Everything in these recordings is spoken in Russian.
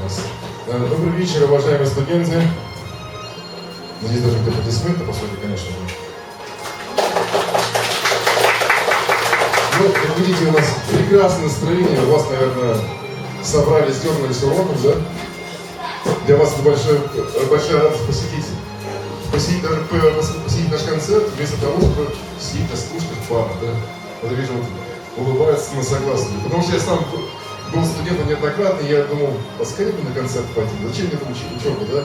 нас. Добрый вечер, уважаемые студенты. Здесь даже где-то аплодисменты, по сути, конечно же. Ну, как видите, у нас прекрасное настроение. У вас, наверное, собрались, дернулись уроков, да? Для вас это большая радость посетить наш концерт, вместо того, чтобы сидеть и слушать пару, да? Вот я вижу, вот, улыбаются на согласные. Потому что я сам был студентом неоднократно, и я думал, поскорее бы на концерт пойти, зачем мне это учеба, да?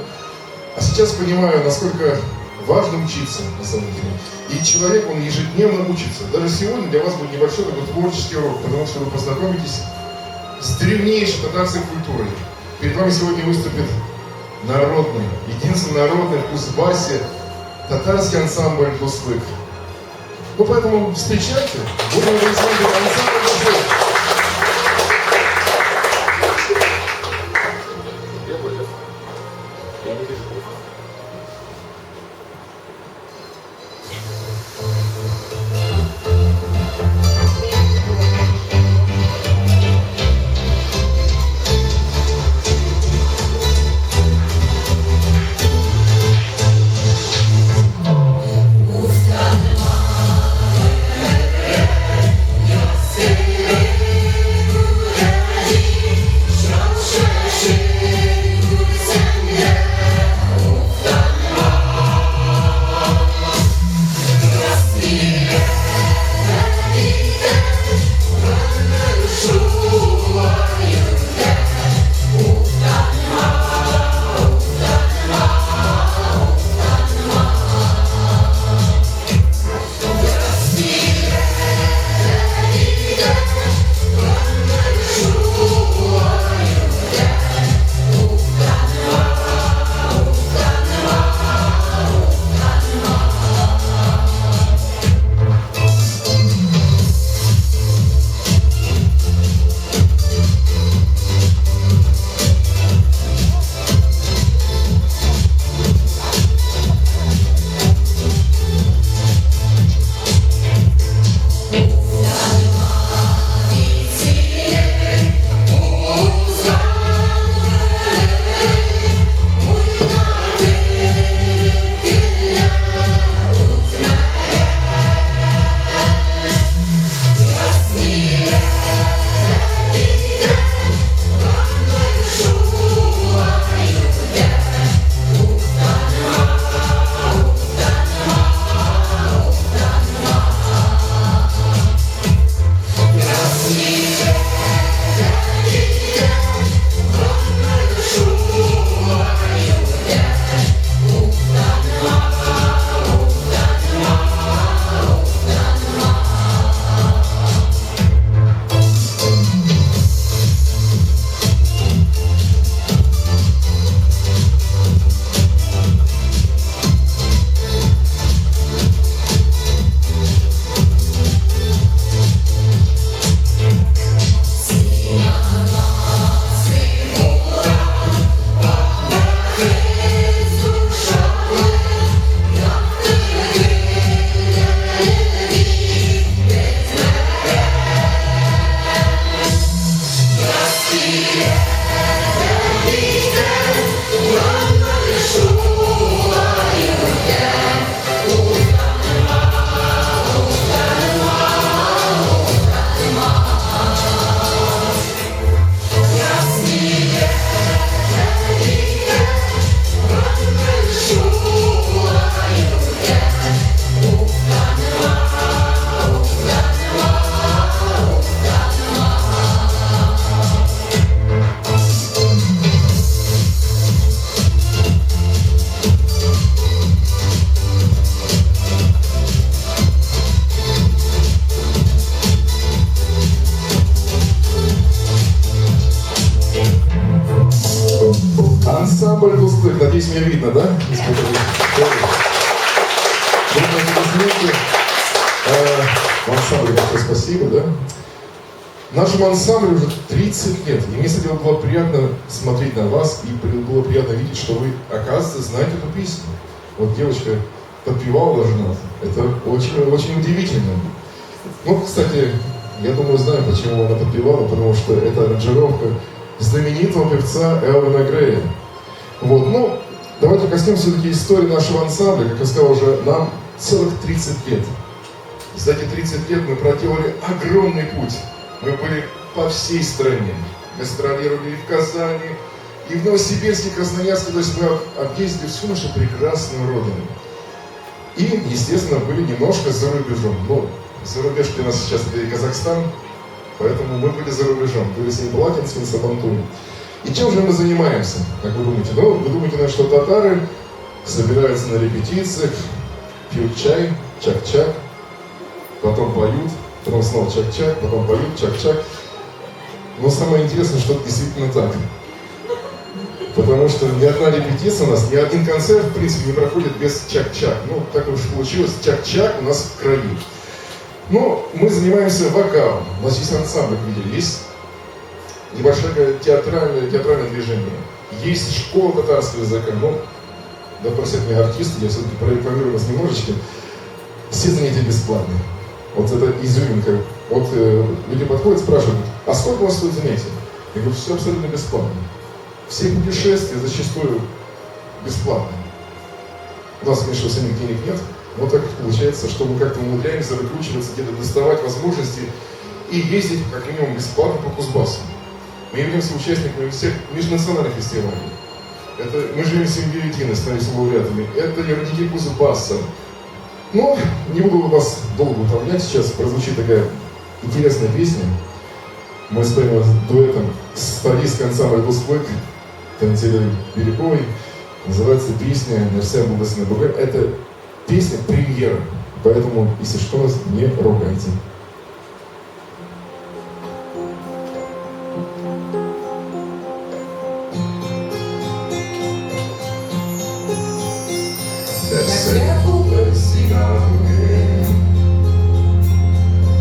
А сейчас понимаю, насколько важно учиться, на самом деле. И человек, он ежедневно учится. Даже сегодня для вас будет небольшой такой творческий урок, потому что вы познакомитесь с древнейшей татарской культурой. Перед вами сегодня выступит народный, единственный народный в Кузбассе татарский ансамбль «Дуслык». Ну, поэтому встречайте. Будем говорить с вами ансамбль «Дуслык». Ансамбль «Дуслык». Надеюсь, меня видно, да? В ансамбле большое спасибо, да? Нашему ансамблю уже 30 лет. И мне, кстати, было приятно смотреть на вас, и было приятно видеть, что вы, оказывается, знаете эту песню. Вот девочка подпевала даже нас. Это очень, очень удивительно. Ну, кстати, я думаю, знаю, почему она подпевала, потому что это аранжировка знаменитого певца Элвина Грея. Вот, ну, давайте коснемся все-таки истории нашего ансамбля. Как я сказал уже, нам целых 30 лет. За эти 30 лет мы проделали огромный путь. Мы были по всей стране. Гастролировали и в Казани, и в Новосибирске, Красноярске. То есть мы объездили всю нашу прекрасную родину. И, естественно, были немножко за рубежом. Ну, за рубеж для нас сейчас это и Казахстан, поэтому мы были за рубежом. Были в Семипалатинске, в Сабантуе. И чем же мы занимаемся, как вы думаете? Ну, вы думаете, наверное, что татары собираются на репетициях, пьют чай, чак-чак, потом поют, потом снова чак-чак, потом поют, чак-чак. Но самое интересное, что это действительно так. Потому что ни одна репетиция у нас, ни один концерт, в принципе, не проходит без чак-чак. Ну, так уж получилось, чак-чак у нас в крови. Ну, мы занимаемся вокалом. У нас есть ансамбль, как видели, есть небольшое театральное движение. Есть школа татарского языка. Ну, да просят меня артисты, я все-таки прорекламирую вас немножечко. Все занятия бесплатные. Вот это изюминка. Вот люди подходят, спрашивают, а сколько у вас стоит занятие? Я говорю, все абсолютно бесплатно. Все путешествия зачастую бесплатные. У нас, конечно, самих денег нет, но так получается, что мы как-то умудряемся выкручиваться, где-то доставать возможности и ездить как минимум бесплатно по Кузбассу. Мы являемся участниками всех межнациональных фестивалей. Это мы живем 7-9 становимся лауреатами. Это родники Кузбасса. Но не буду вас долго утомлять, сейчас прозвучит такая интересная песня. Мы споем дуэтом с парижским ансамблем «Дусклык», Танцелей Бирюковой. Называется песня «Мерсия Булгасина Бугай». Это песня премьера, поэтому, если что, не ругайте. Mersia Bulgасina Buгай,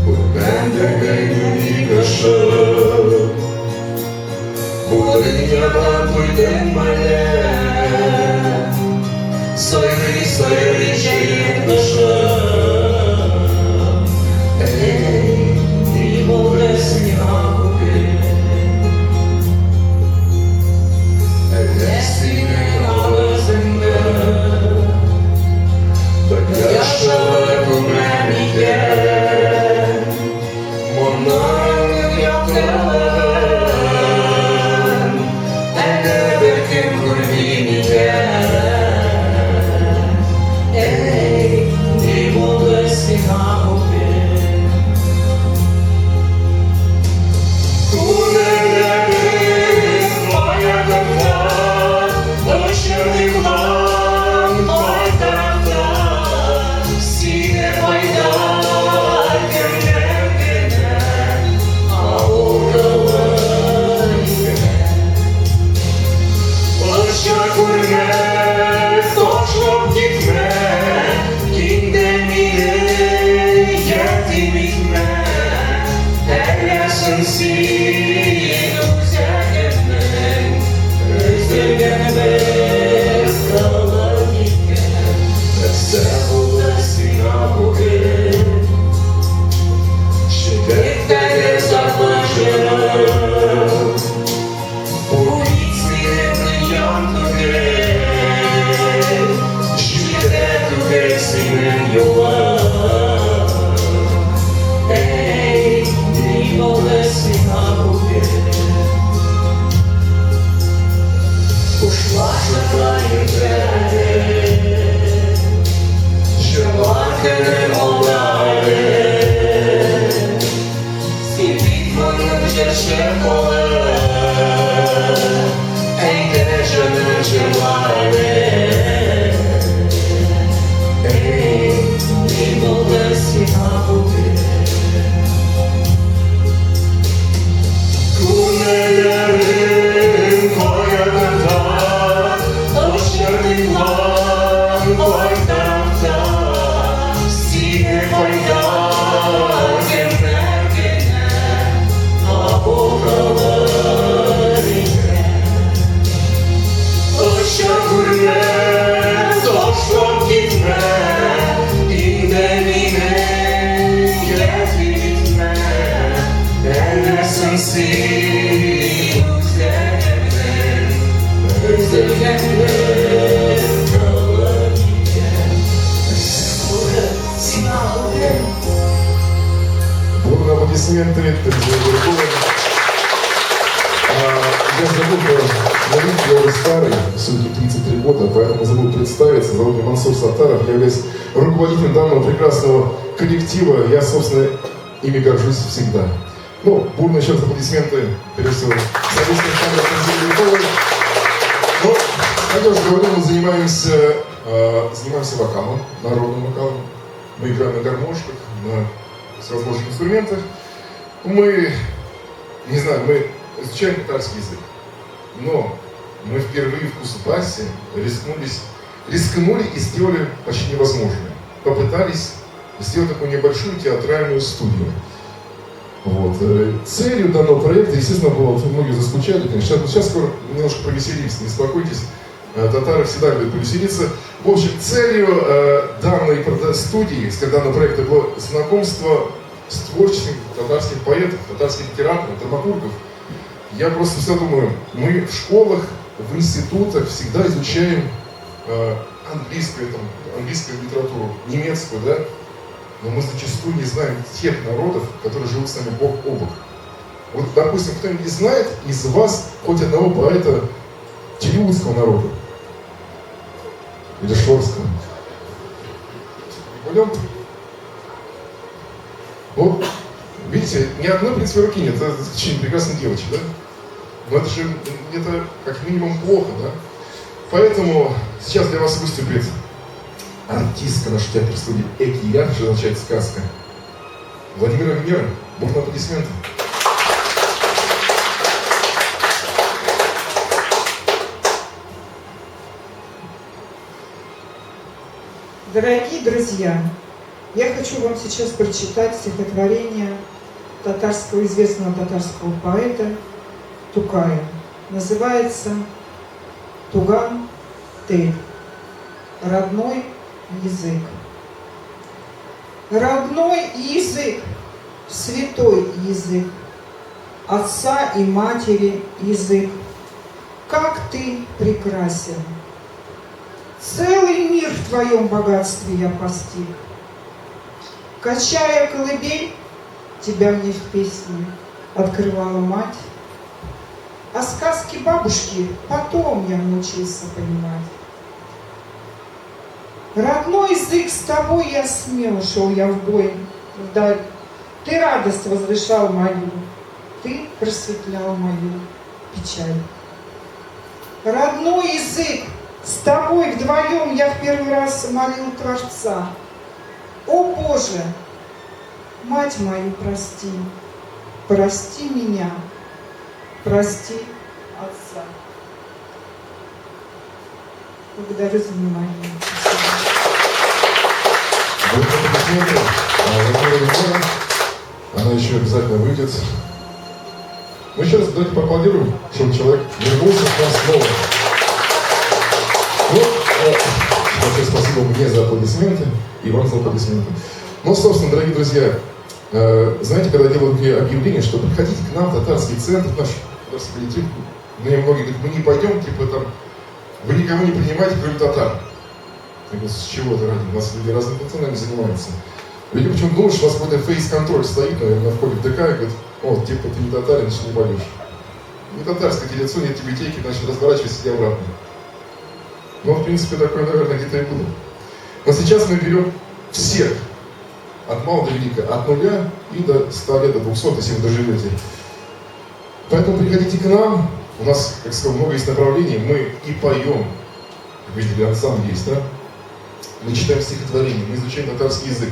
Bulgandagay Nikaşa. Bu dünyada duydum böyle Sayri şeyin dışı Ey Bulgasina Buгай, Nesinin ağzında Da yaşamak umraniken Monarın yok. Я забыл говорить, я уже старый, все-таки 33 года, поэтому забыл представиться. Зовут меня Мансур Саттаров, я являюсь руководителем данного прекрасного коллектива. Я, собственно, ими горжусь всегда. Ну, бурно еще раз аплодисменты, прежде всего, солистам Александре Константиновой. Ну, как я уже говорил, мы занимаемся вокалом, народным вокалом. Мы играем на гармошках, на всевозможных инструментах. Мы изучаем татарский язык. Но мы впервые в Кузбассе рискнули и сделали почти невозможное. Попытались сделать такую небольшую театральную студию. Вот. Целью данного проекта, естественно, было, многие заскучали, конечно. Сейчас скоро немножко повеселимся, не беспокойтесь. Татары всегда любят повеселиться. В общем, целью данной студии, данного проекта было знакомство с творчеством татарских поэтов, татарских литераторов, драматургов. Я просто всегда думаю, мы в школах, в институтах всегда изучаем английскую литературу, немецкую, да? Но мы зачастую не знаем тех народов, которые живут с нами бок о бок. Вот, допустим, кто-нибудь знает из вас хоть одного поэта чилиутского народа? Или шорского? Пойдем? Вот, видите, ни одной, в принципе, руки нет. Это очень прекрасная девочка, да? Но это же, это как минимум плохо, да? Поэтому сейчас для вас выступит артистка нашей театральной студии Экияр, что означает сказка. Владимир Агнера, бурные аплодисменты. Дорогие друзья, я хочу вам сейчас прочитать стихотворение известного татарского поэта Тукая. Называется «Туган Тель. Родной язык». Родной язык, святой язык, отца и матери язык. Как ты прекрасен! Целый мир в твоем богатстве я постиг. Качая колыбель, тебя мне в песне открывала мать. А сказки бабушки потом я научился понимать. Родной язык, с тобой я смело шел я в бой вдаль. Ты радость возвышал мою, ты просветлял мою печаль. Родной язык, с тобой вдвоем я в первый раз молил Творца. О Боже, мать мою, прости, прости меня, прости отца. Благодарю за внимание. Она еще обязательно выйдет. Ну, еще раз давайте поаплодируем, чтобы человек вернулся к нам снова. Ну, большое спасибо мне за аплодисменты и вам за аплодисменты. Ну, собственно, дорогие друзья, знаете, когда делают мне объявление, что приходите к нам в татарский центр, наш татарский коллектив, мне многие говорят, мы не пойдем, типа там, вы никого не принимаете, кроме татар. Я говорю, с чего это ради? У нас люди разными национальными занимаются. Люди почему-то думают, что у вас какой-то фейс-контроль стоит, наверное, на входе в ДК, и говорит, о, типа ты не татарин, значит не болеешь. Не татарское лицо, нет тибетейки, значит разворачивайся, иди обратно. Ну, в принципе, такое, наверное, где-то и было. Но сейчас мы берем всех, от мала до велика, от 0 и до 100 лет, до 200, если вы доживете. Поэтому приходите к нам, у нас, как сказал, много есть направлений, мы и поем, как видели, ансамбль есть, да? Мы читаем стихотворения, мы изучаем татарский язык,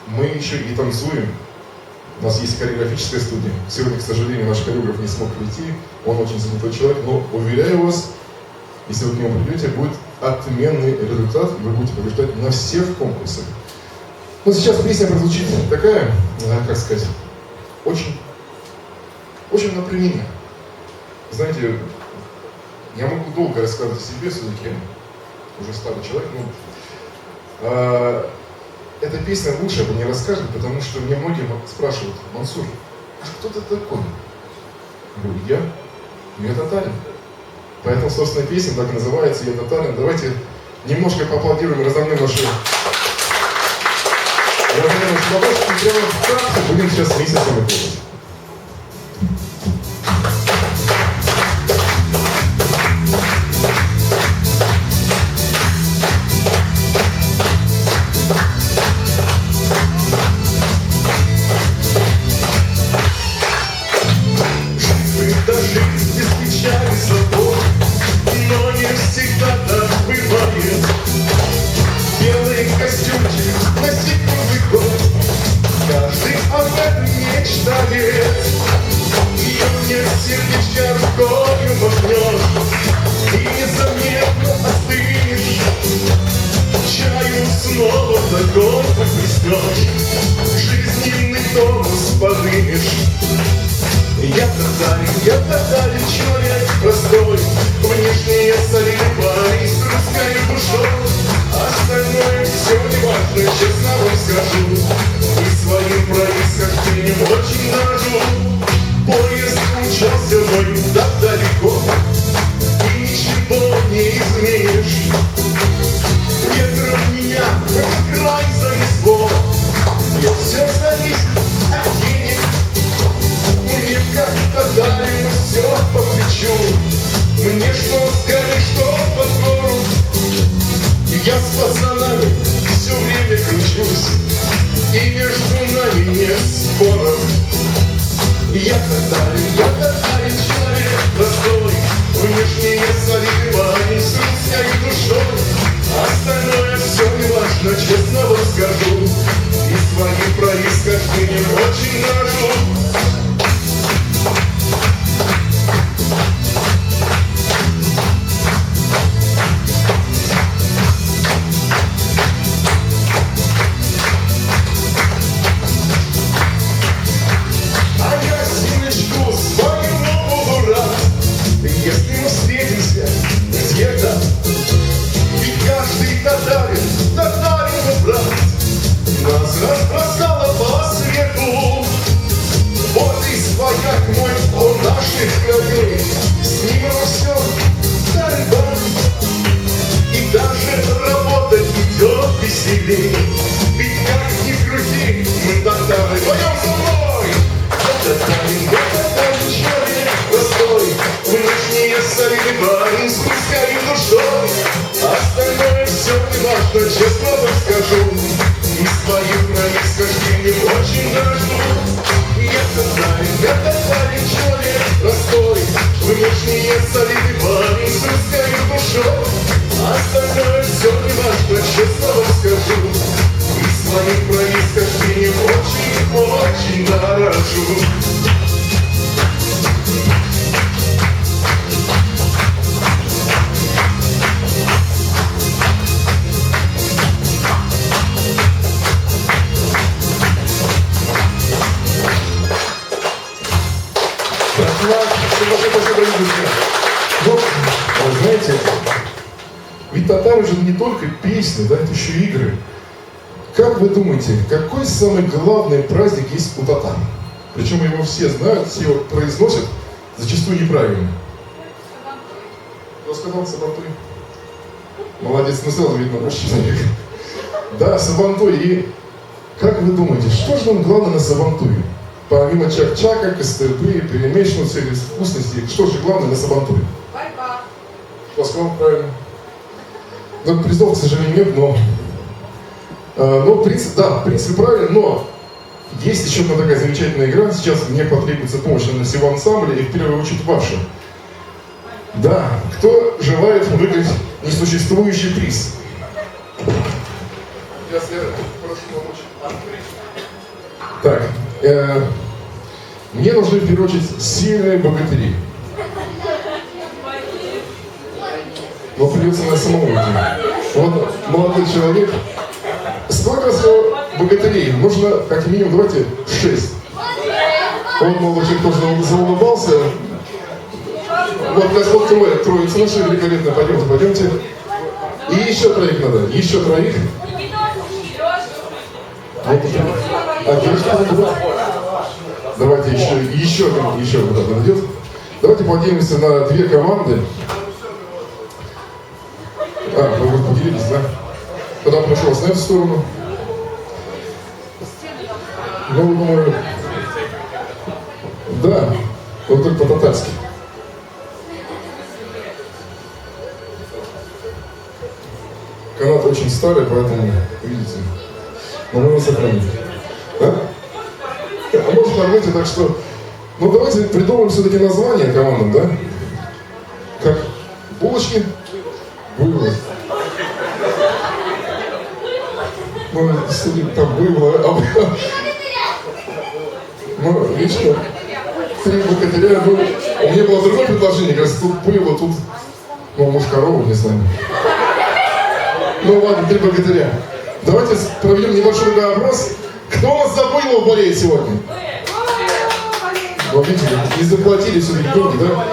мы еще и танцуем. У нас есть хореографическая студия. Сегодня, к сожалению, наш хореограф не смог прийти, он очень занятой человек, но уверяю вас, если вы к нему придете, будет отменный результат, и вы будете побеждать на всех конкурсах. Ну, сейчас песня прозвучит такая, как сказать, очень напряменно. Знаете, я могу долго рассказывать о себе, все-таки уже старый человек, но эта песня лучше об ней расскажет, потому что мне многие спрашивают, Мансур, а кто ты такой? Я говорю, я татарин. Поэтому, собственно, песня так и называется «Я татарин». Давайте немножко поаплодируем, разомнем наши ладошки, и прямо в такт будем сейчас вместе с вами петь. солидный парень с пускай душой. Остальное все не важно, честно вам скажу. И своих происхождений очень дорожу. Я-то знаю, это парень человек простой. Внешне солидный парень с пускай душой. Остальное все не важно, честно вам скажу. И своих происхождений очень дорожу. Вот, знаете, ведь татары же не только песни, да, это еще игры. Как вы думаете, какой самый главный праздник есть у татар? Причем его все знают, все его произносят, зачастую неправильно. Кто сказал Сабантуй? Молодец, ну сразу видно, ваш человек. Да, Сабантуй. И как вы думаете, что же нам главное на Сабантуе? Помимо чак-чака, костырпы, перемешиваться или вкусности, что же главное на Сабантуе? Борьба. Кто сказал правильно? Ну, призов, к сожалению, нет, но... в принципе, правильно, но есть еще одна такая замечательная игра. Сейчас мне потребуется помощь на всего ансамбля, и в первую очередь ваша. Да, кто желает выиграть несуществующий приз? Я прошу помочь. Так, мне нужны в первую очередь сильные богатыри. Но придется на самому идти. Вот молодой человек. Сколько всего богатырей? Нужно как минимум, давайте, 6. Вот молодой человек тоже заулыбался. Вот Господь троица наша великолепная. Пойдемте. И еще троих надо. Еще троих. Давайте еще вот это найдет. Давайте поделимся на 2 команды. Вы поделились, да? Тогда прошу вас на эту сторону. Ну, думаю, да, вот только по-татарски. Канат очень старый, поэтому, видите, но мы его сохраним. Да? А может, нормально, так что... Ну, давайте придумаем все-таки название командам, да? Как? Булочки? Буйволы. Ну, там буйволы. Ну, видишь, 3 богатыря. Ну, у меня было другое предложение, как раз тут буйвол, тут, ну, может, корову, не знаю. Ну, ладно, 3 богатыря. Давайте проведем небольшой опрос. Кто у нас за буйвол болеет сегодня? Вот видите, не заплатили все-таки деньги, да?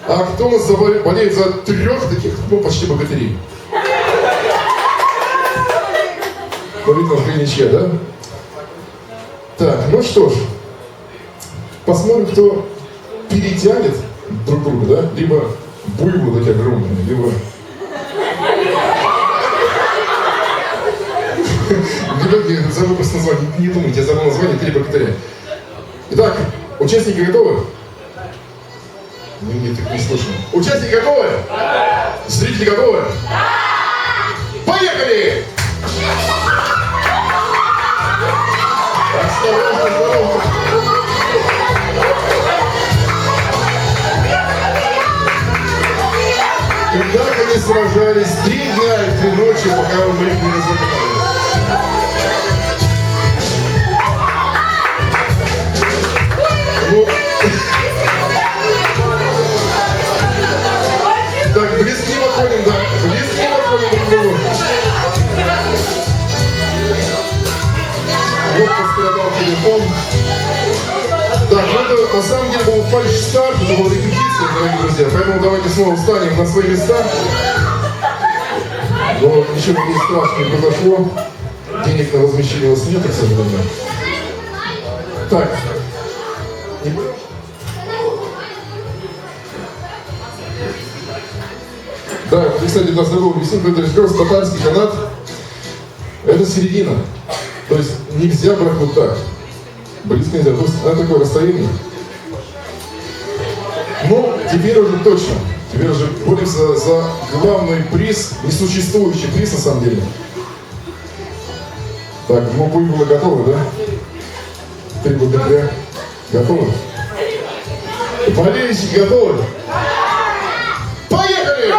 А кто у нас болеет за 3 таких, ну, почти богатырей? Ну, видно, в ничья, да? Так, ну что ж. Посмотрим, кто перетянет друг друга, да? Либо буйволы такие огромные, либо... Ребятки, забыл просто название, не думайте, я забыл название 3 богатыря. Итак, участники готовы? Нет, их не слышно. Участники готовы? Да! Зрители готовы? Да! Поехали! Осторожно. И так они сражались 3 дня и 3 ночи, пока мы их не разобрали. Ну... Так, близки подходим, да. Близки подходим друг к другу. Вот пострадал телефон. Так, ну это на самом деле был фальш-старт, это была репетиция, дорогие друзья. Поэтому давайте снова встанем на свои места. Но ничего не страшного не произошло. Денег на возмещение у вас нет, к сожалению. Так. Да, кстати, для здорового объяснить, это как раз татарский канат. Это середина. То есть нельзя брать вот так. Близко нельзя. То есть на такое расстояние. Но, теперь уже точно. Теперь уже боремся за главный приз, несуществующий приз на самом деле. Так, ну вы готовы, да? 3 богатыря. Готовы? Болельщики готовы? Поехали!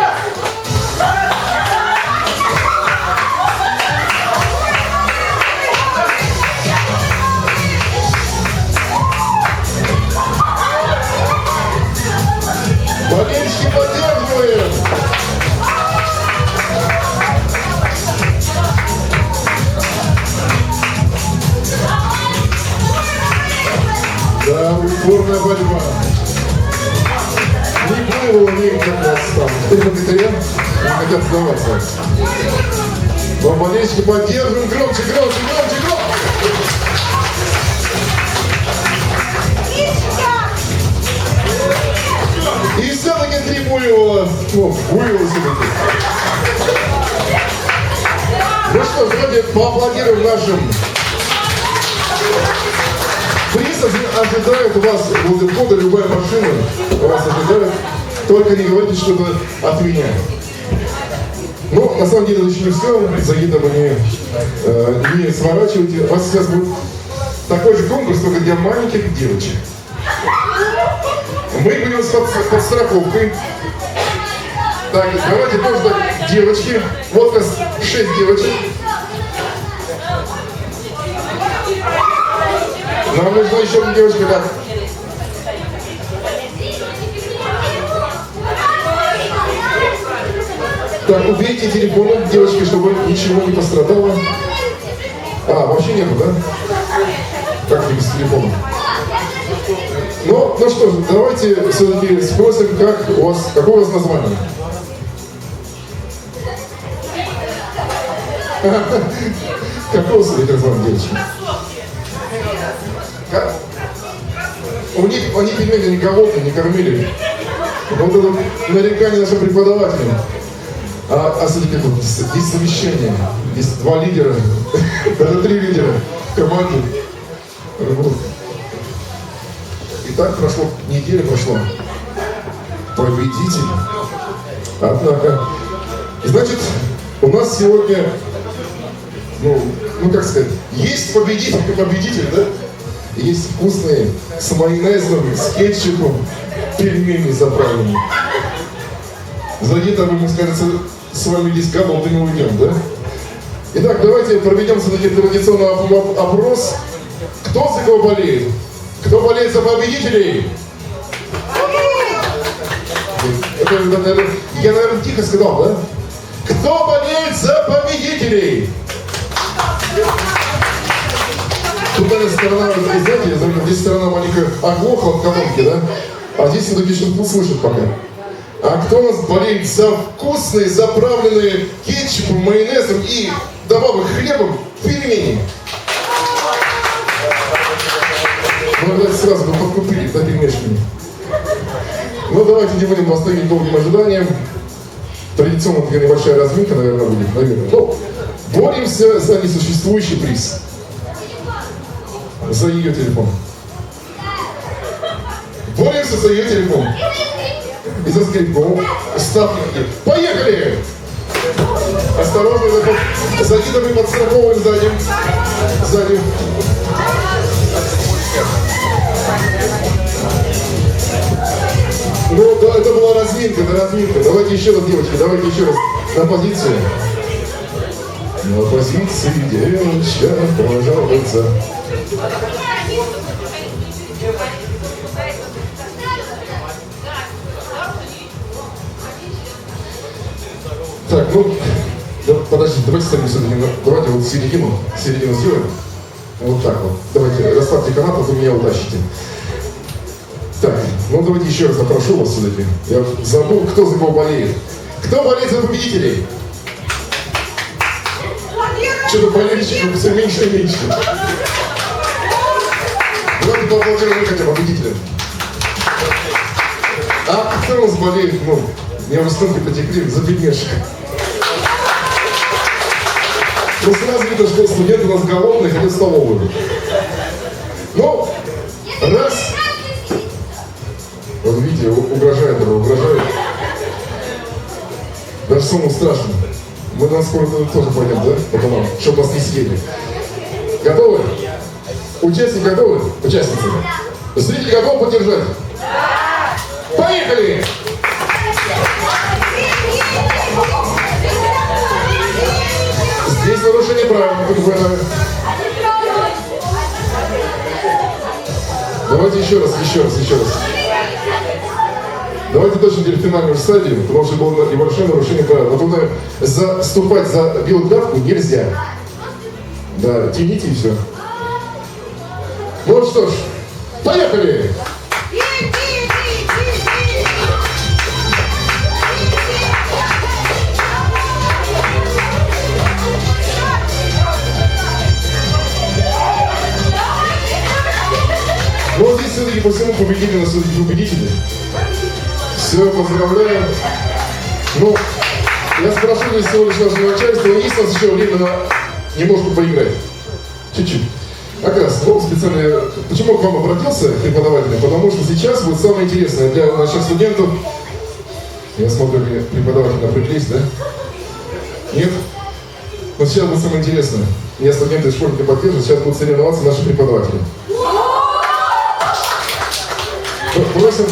Болельщики поддерживаем! Да, упорная борьба. Не было у них как раз там. 3 богатыря не хотят сдаваться. Но болельщики поддерживаем. Громче, громче, громче, громче! И все-таки 3 буйвола. Буйвола все-таки. Ну что, давайте поаплодируем нашим. Приз ожидает у вас возле входа любая машина. Вас ожидает. Только не говорите, что это от меня. Но на самом деле это еще не все. За гидом не сворачивайте. У вас сейчас будет такой же конкурс, только для маленьких девочек. Мы будем под страховкой. Так, давайте тоже так, девочки. Вот у нас 6 девочек. Нам нужна еще одна девочка, так. Так, убейте телефоны, девочки, чтобы ничего не пострадало. Вообще нету, да? Как без телефона? Ну что ж, давайте все-таки спросим, какое у вас название? Какое у вас название, девочки? Они пельмени не голодные, не кормили. Вот это нарекание нашим преподавателям. Смотрите, тут здесь совещание. Здесь 2 лидера, даже 3 лидера команды. Вот. И так прошло, неделя прошла. Победитель. Однако, значит, у нас сегодня, как сказать, есть победитель и победитель, да? Есть вкусные с майонезом, с кетчупом пельмени заправленные. За гитару, мы, кажется, с вами здесь кабал не уйдем, да? Итак, давайте проведем все-таки традиционный опрос. Кто за кого болеет? Кто болеет за победителей? Я, наверное, тихо сказал, да? Кто болеет за победителей? Тут, наверное, сторона, знаете, здесь сторона маленькая оглохла от колонки, да? А здесь все-таки что-то слышит пока. А кто у нас болеет за вкусные, заправленные кетчупом, майонезом и добавок хлебом пельмени? Ну, давайте сразу бы подкупили, да, пельмешками. Ну, давайте не будем вас томить долгим ожиданием. Традиционно такая небольшая разминка, наверное, будет, наверное. Но боремся за несуществующий приз. За ее телефон. Боремся за ее телефон. И за скрипку. Ставки. Поехали! Осторожно, за гидом и подстраховываем сзади. Сзади. Ну, да, это была разминка, это разминка. Давайте еще раз, девочки, давайте еще раз на позицию. На позиции девочка пожалуйста. Так, да, подождите, давайте ставим все-таки, давайте вот середину сделаем. Вот так вот. Давайте, расставьте канат, а вы меня утащите. Так, давайте еще раз попрошу вас все-таки. Я забыл, кто за кого болеет. Кто болеет за победителей? Что-то болельщиков все меньше и меньше. Давайте поаплодируем хотя бы победителя. А кто у нас болеет? Мне уже столько потекли за пельмешек. Сразу видно, что студенты у нас голодные, хотят в столовую. Раз. Вот видите, угрожает, угрожает. Даже самому страшно. Мы на скоро тоже пойдем, да? Потом, чтобы нас не съели. Готовы? Участники готовы? Участницы? Зрители готовы поддержать? Поехали! Здесь нарушение правил. Давайте еще раз. Давайте точно теперь финальную стадию, потому что было небольшое нарушение правил. Вот туда заступать за белую давку нельзя. Да, тяните и все. Ну что ж, поехали! Ну вот здесь все-таки по всему победители, нас все-таки победители. Все, поздравляем. Ну, я спрошу здесь всего лишь нашего начальства, есть у нас еще время на немножко поиграть? Чуть-чуть. Как раз, ну, специально, почему к вам обратился, преподаватель? Потому что сейчас будет самое интересное для наших студентов. Я смотрю, преподаватель напряглись, да? Нет? Но сейчас будет самое интересное. Меня студенты из школы поддержат, сейчас будут соревноваться наши преподаватели.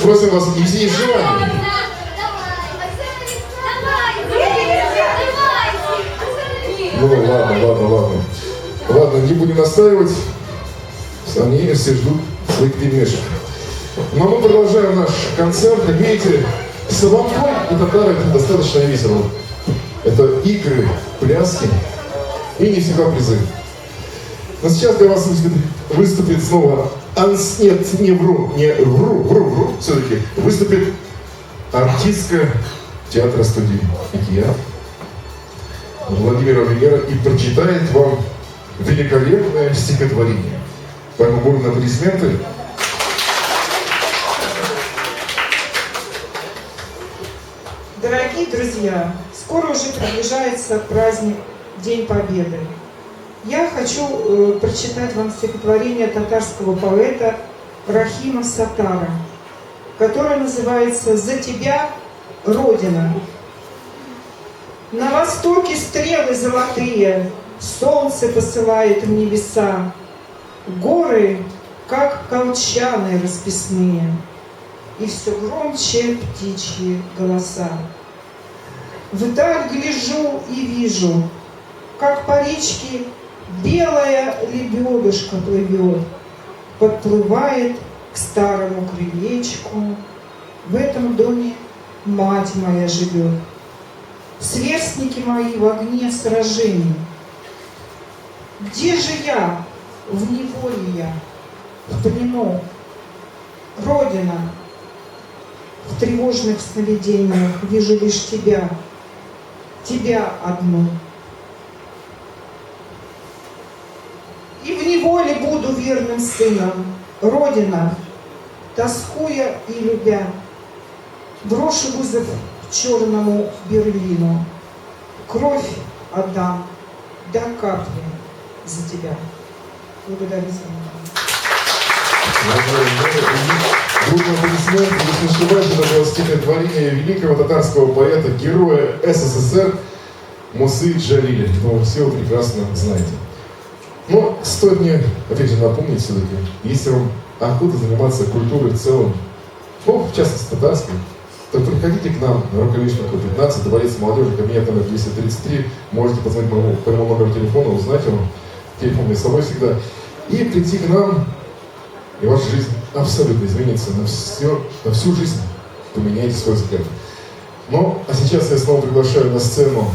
Просим вас, если есть желание. Ну ладно. Ладно, не будем настаивать. Они все ждут своих пельмешек. Но мы продолжаем наш концерт. Как видите, Саванкой и татары это достаточно весело. Это игры, пляски и не всегда призы. Но сейчас для вас выступит снова нет, не вру, все-таки выступит артистка театра студии «Океан» Владимира Венера и прочитает вам великолепное стихотворение. Поэтому будем на аплодисменты. Дорогие друзья, скоро уже приближается праздник День Победы. Я хочу прочитать вам стихотворение татарского поэта Рахима Саттара, которое называется «За тебя, Родина». На востоке стрелы золотые солнце посылает в небеса, горы, как колчаны расписные, и все громче птичьи голоса. Вдаль гляжу и вижу, как по речке белая лебедушка плывет, подплывает к старому крылечку. В этом доме мать моя живет. Сверстники мои в огне сражений. Где же я? В неволе я, в плену. Родина, в тревожных сновидениях вижу лишь тебя, тебя одну. И в неволе буду верным сыном, Родина, тоскуя и любя, брошу вызов черному Берлину, кровь отдам до капли за тебя. Благодарю за внимание. Группа аплодисментов, если не ошибаюсь, это было стихотворение великого татарского поэта, героя СССР Мусы Джалиля. Ну, все вы прекрасно знаете. Но стоит мне, опять же, напомнить все-таки, если вам охота заниматься культурой в целом, ну, в частности, татарской, то приходите к нам на Рукавишникова 15, Дворец молодежи, кабинет номер 233. Можете позвонить по моему номеру телефона, узнать его. Телефон мне с собой всегда. И прийти к нам, и ваша жизнь абсолютно изменится. На всю жизнь поменяете свой взгляд. Ну, а сейчас я снова приглашаю на сцену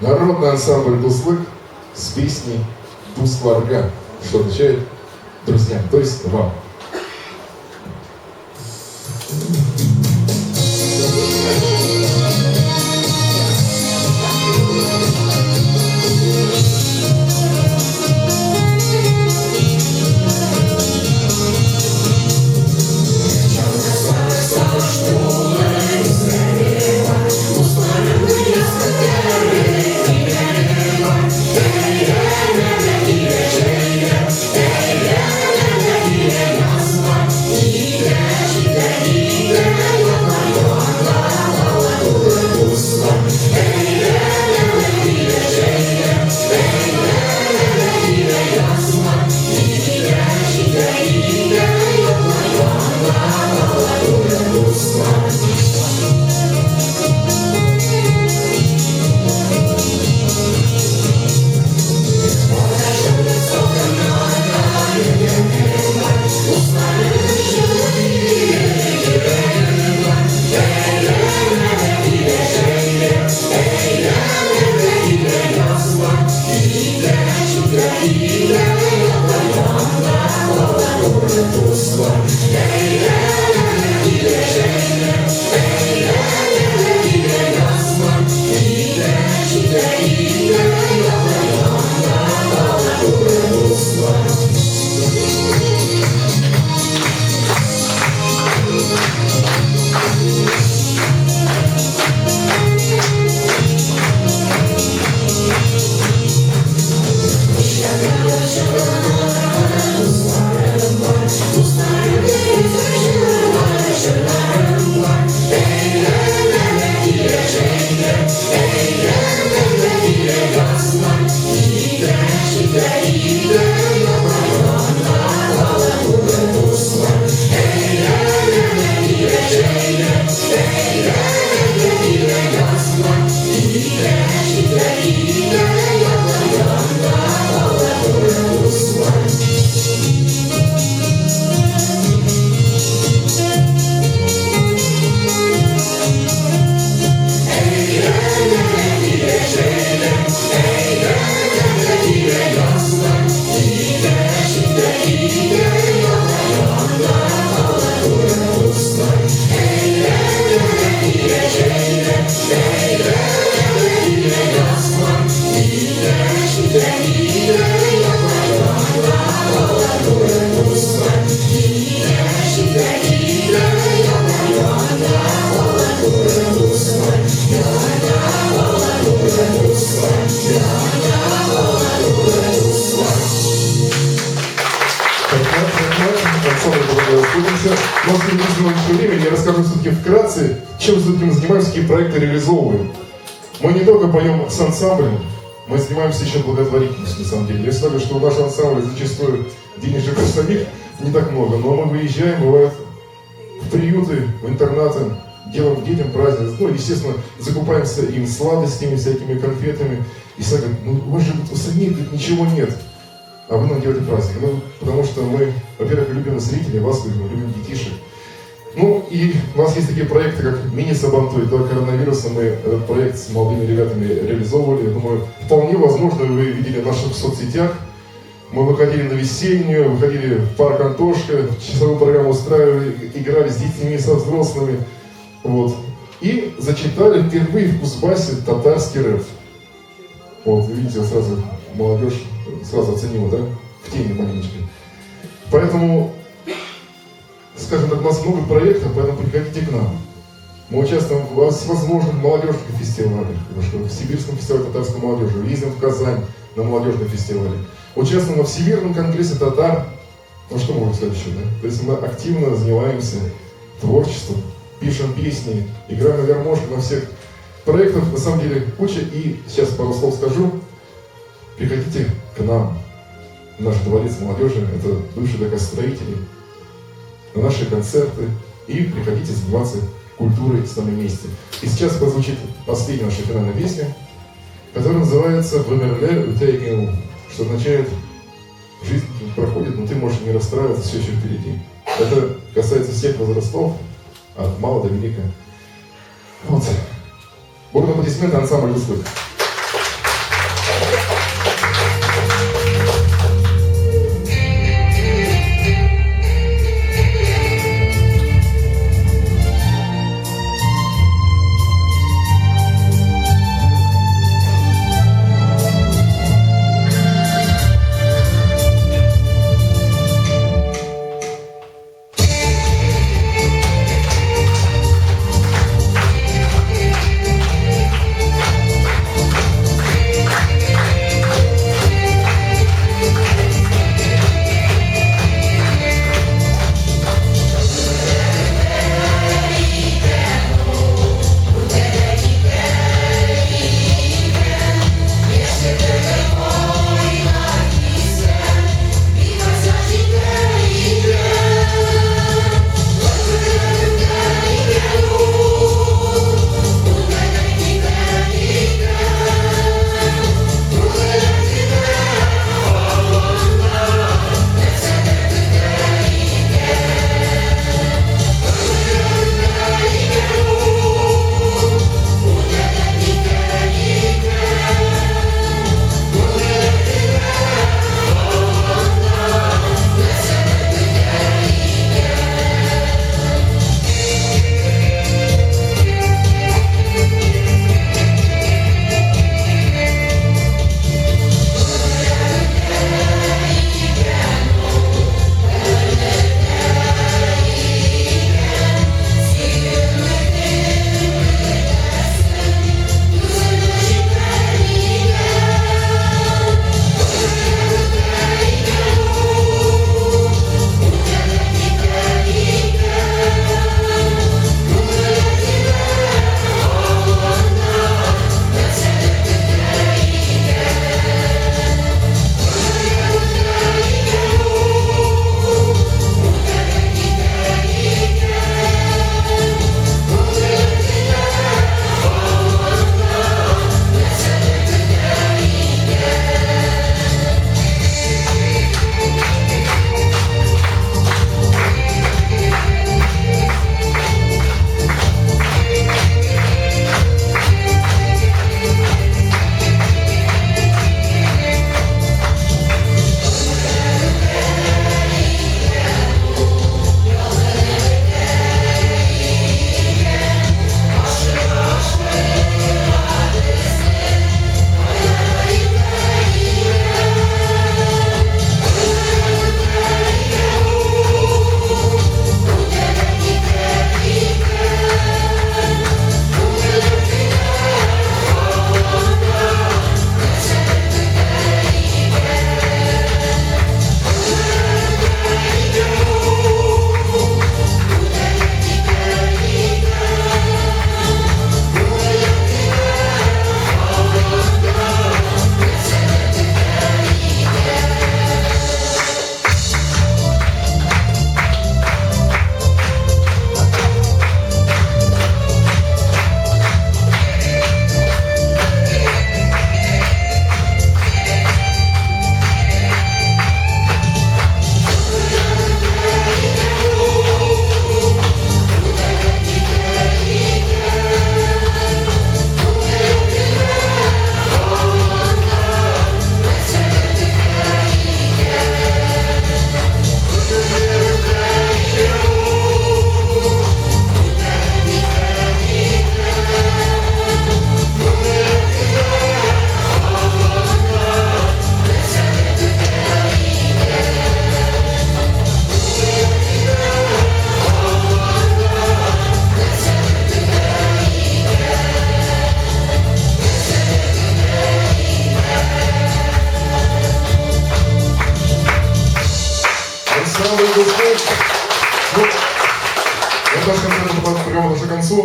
народный ансамбль «Дуслык» с песней «Дусларга», что означает «друзья», то есть «вам». Yeah. все-таки вкратце, чем все-таки мы занимаемся, какие проекты реализовываем. Мы не только поем с ансамблем, мы занимаемся еще благотворительностью, на самом деле. Я скажу, что у нашего ансамбля зачастую денежек самих не так много, но мы выезжаем, бывает, в приюты, в интернаты, делаем детям праздник, ну, естественно, закупаемся им сладостями, всякими конфетами. И все говорят, ну, у вас же у самих ничего нет, а вы нам делаете праздник. Ну, потому что мы, во-первых, любим зрителей, вас любим детишек. Ну, и у нас есть такие проекты, как мини-сабантуй. До коронавируса мы этот проект с молодыми ребятами реализовывали. Я думаю, вполне возможно, вы видели в наших соцсетях. Мы выходили на весеннюю, выходили в парк Антошка, часовую программу устраивали, играли с детьми, со взрослыми. Вот. И зачитали впервые в Кузбассе татарский рэп. Вот, видите, сразу молодежь сразу оценила, да? В теме маленечко. Поэтому, скажем так, у нас много проектов, поэтому приходите к нам. Мы участвуем в возможных молодежных фестивалях, в Сибирском фестивале татарской молодежи, ездим в Казань на молодежном фестивале. Участвуем во Всемирном конгрессе татар. Ну что можно сказать еще, да? То есть мы активно занимаемся творчеством, пишем песни, играем на гармошке, на всех проектов, на самом деле, куча. И сейчас пару слов скажу. Приходите к нам, в наш дворец молодежи, это бывший ДК строителей, на наши концерты. И приходите заниматься культурой с нами вместе. И сейчас прозвучит последняя наша финальная песня, которая называется «Вымерле утейкину», что означает «Жизнь проходит, но ты можешь не расстраиваться, все еще впереди». Это касается всех возрастов, от мала до велика. Вот. Будут аплодисменты, ансамбль «Услуг».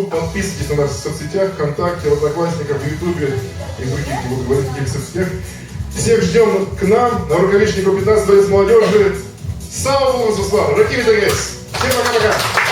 Подписывайтесь на нас в соцсетях, ВКонтакте, в Одноклассниках, в Ютубе и в других, не буду говорить, каких соцсетях. Всех ждем к нам на Рукавичников 15 Дворец молодежи. Слава Богу, Слава! Руки Всем пока-пока!